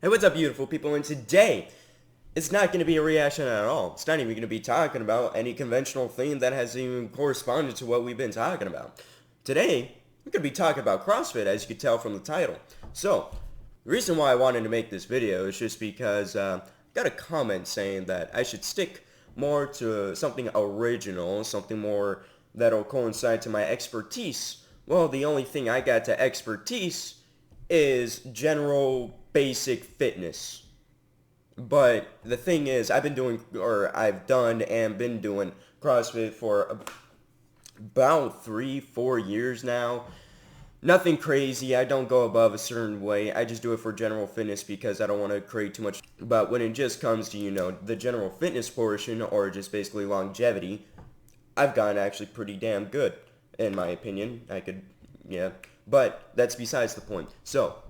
Hey, what's up, beautiful people? And today, it's not going to be a reaction at all. It's not even going to be talking about any conventional theme that has even corresponded to what we've been talking about. Today, we're going to be talking about CrossFit, as you can tell from the title. So, the reason why I wanted to make this video is just because I got a comment saying that I should stick more to something original, something more that'll coincide to my expertise. Well, the only thing I got to expertise is general basic fitness. But the thing is, I've done and been doing CrossFit for about 3, 4 years now. Nothing crazy. I don't go above a certain weight. I just do it for general fitness because I don't want to create too much. But when it just comes to, the general fitness portion or just basically longevity, I've gotten actually pretty damn good, in my opinion. Yeah. But that's besides the point. So,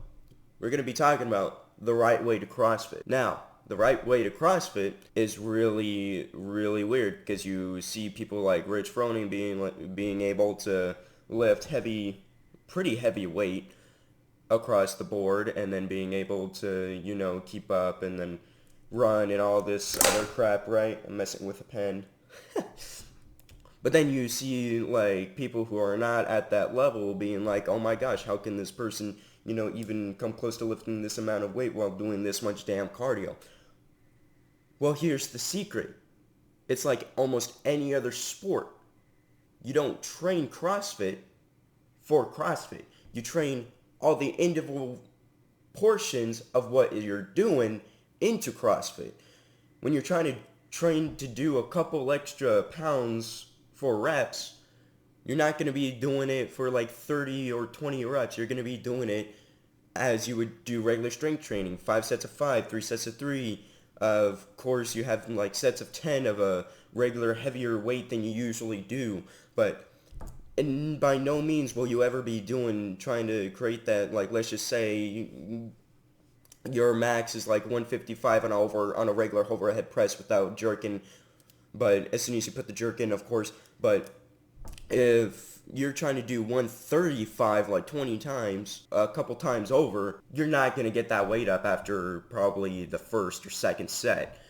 we're going to be talking about the right way to CrossFit. Now, the right way to CrossFit is really, really weird because you see people like Rich Froning being able to lift pretty heavy weight across the board, and then being able to, keep up and then run and all this other crap, right? I'm messing with a pen. But then you see like people who are not at that level being like, oh my gosh, how can this person, even come close to lifting this amount of weight while doing this much damn cardio? Well, here's the secret. It's like almost any other sport. You don't train CrossFit for CrossFit. You train all the individual portions of what you're doing into CrossFit. When you're trying to train to do a couple extra pounds for reps, you're not going to be doing it for like 30 or 20 reps. You're going to be doing it as you would do regular strength training. 5 sets of 5, 3 sets of 3. Of course, you have like sets of 10 of a regular heavier weight than you usually do. But and by no means will you ever be trying to create that, like, let's just say your max is like 155 and over on a regular overhead press without jerking. But as soon as you put the jerk in, of course. But if you're trying to do 135 like 20 times, a couple times over, you're not going to get that weight up after probably the first or second set.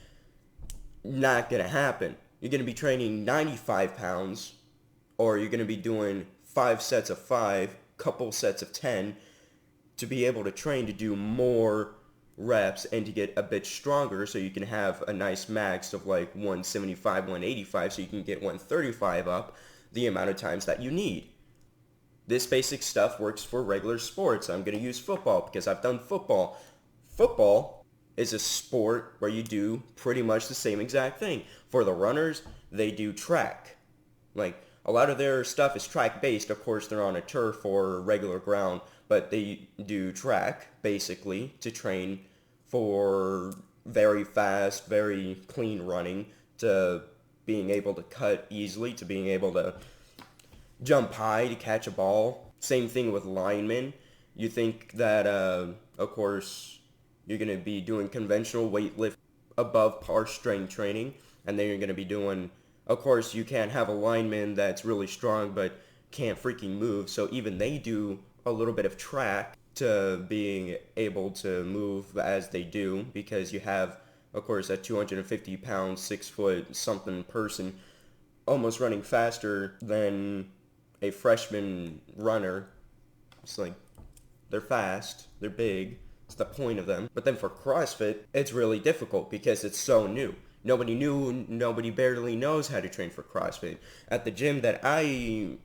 Not going to happen. You're going to be training 95 pounds, or you're going to be doing 5 sets of 5, couple sets of 10, to be able to train to do more reps and to get a bit stronger, so you can have a nice max of like 175, 185, so you can get 135 up the amount of times that you need. This basic stuff works for regular sports. I'm going to use football because I've done football. Football is a sport where you do pretty much the same exact thing. For the runners, they do track. Like, a lot of their stuff is track based. Of course, they're on a turf or regular ground, but they do track basically to train for very fast, very clean running, to being able to cut easily, to being able to jump high to catch a ball. Same thing with linemen. You think that, of course, you're going to be doing conventional weightlift above par strength training, and then you're going to be doing, of course, you can't have a lineman that's really strong but can't freaking move, so even they do a little bit of track to being able to move as they do, because you have, of course, a 250 pound, 6 foot something person almost running faster than a freshman runner. It's like, they're fast, they're big, it's the point of them. But then for CrossFit, it's really difficult because it's so new. Nobody barely knows how to train for CrossFit. At the gym that I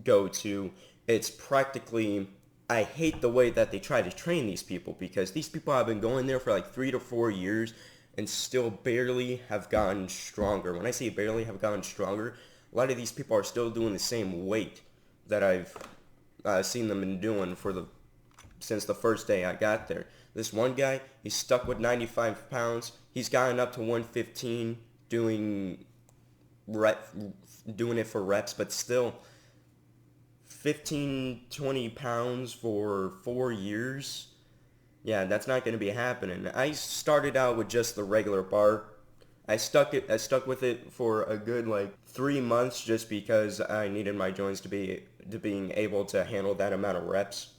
go to, it's practically, I hate the way that they try to train these people, because these people have been going there for like 3 to 4 years and still barely have gotten stronger. When I say barely have gotten stronger, a lot of these people are still doing the same weight that I've seen them been doing since the first day I got there. This one guy, he's stuck with 95 pounds. He's gotten up to 115 doing it for reps, but still 15, 20 pounds for 4 years. Yeah, that's not going to be happening. I started out with just the regular bar. I stuck with it for a good like 3 months, just because I needed my joints to being able to handle that amount of reps.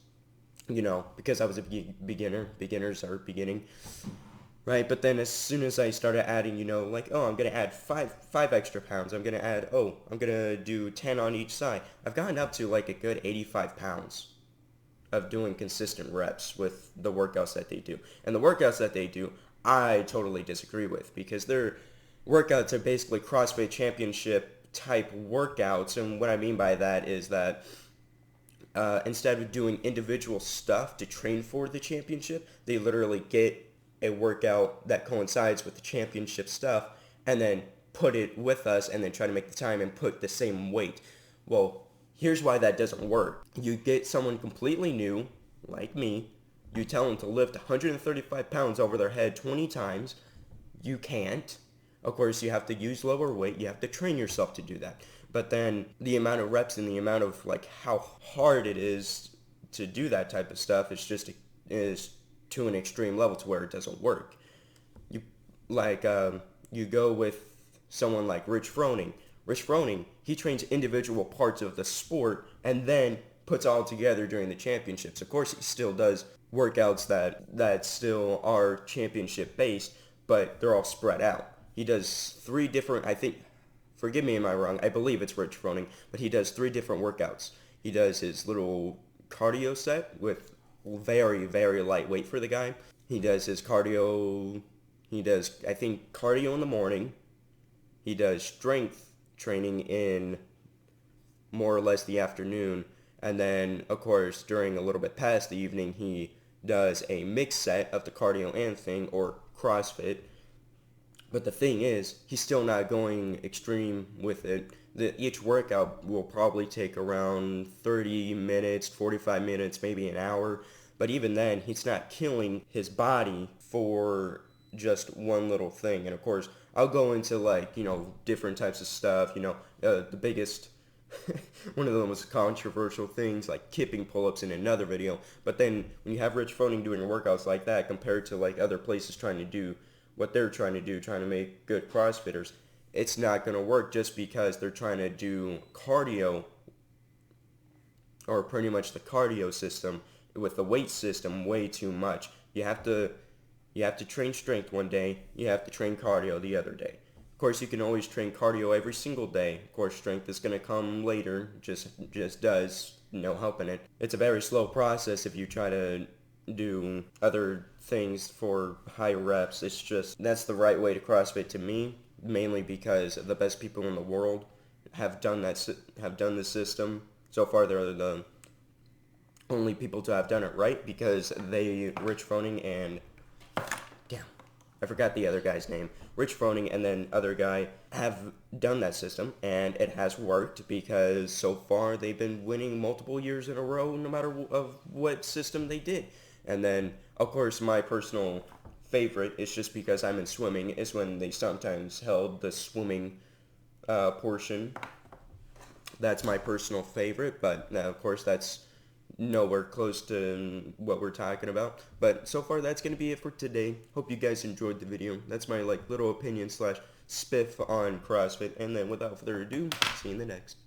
because I was a beginner. Beginners are beginning. Right, but then as soon as I started adding, like, oh, I'm gonna add five extra pounds. I'm gonna do 10 on each side. I've gotten up to like a good 85 pounds of doing consistent reps with the workouts that they do. And the workouts that they do, I totally disagree with, because their workouts are basically CrossFit Championship type workouts. And what I mean by that is that instead of doing individual stuff to train for the championship, they literally get a workout that coincides with the championship stuff and then put it with us and then try to make the time and put the same weight. Well, here's why that doesn't work. You get someone completely new, like me, you tell them to lift 135 pounds over their head 20 times. You can't. Of course, you have to use lower weight. You have to train yourself to do that. But then the amount of reps and the amount of like how hard it is to do that type of stuff is to an extreme level to where it doesn't work. You go with someone like Rich Froning. Rich Froning, he trains individual parts of the sport and then puts all together during the championships. Of course, he still does workouts that still are championship based, but they're all spread out. He does 3 different, I think, forgive me, am I wrong? I believe it's Rich Froning, but he does 3 different workouts. He does his little cardio set with very, very lightweight for the guy. He does his cardio, I think, cardio in the morning. He does strength training in more or less the afternoon. And then, of course, during a little bit past the evening, he does a mix set of the cardio and thing, or CrossFit. But the thing is, he's still not going extreme with it. Each workout will probably take around 30 minutes, 45 minutes, maybe an hour. But even then, he's not killing his body for just one little thing. And of course, I'll go into different types of stuff. The biggest, one of the most controversial things, like kipping pull-ups in another video. But then when you have Rich Froning doing workouts like that compared to like other places trying to do what they're trying to do, trying to make good CrossFitters, it's not going to work just because they're trying to do cardio, or pretty much the cardio system with the weight system way too much. You have to train strength one day, you have to train cardio the other day. Of course, you can always train cardio every single day. Of course, strength is going to come later, just does, no helping it. It's a very slow process if you try to do other things for high reps. It's just, that's the right way to CrossFit to me, mainly because the best people in the world have done this system. So far, they're the only people to have done it right, because Rich Froning and, damn, I forgot the other guy's name. Rich Froning and then other guy have done that system, and it has worked because so far they've been winning multiple years in a row, no matter of what system they did. And then, of course, my personal favorite is just because I'm in swimming, is when they sometimes held the swimming portion. That's my personal favorite, but of course that's nowhere close to what we're talking about. But so far, that's going to be it for today. Hope you guys enjoyed the video. That's my little opinion / spiff on CrossFit. And then without further ado, see you in the next.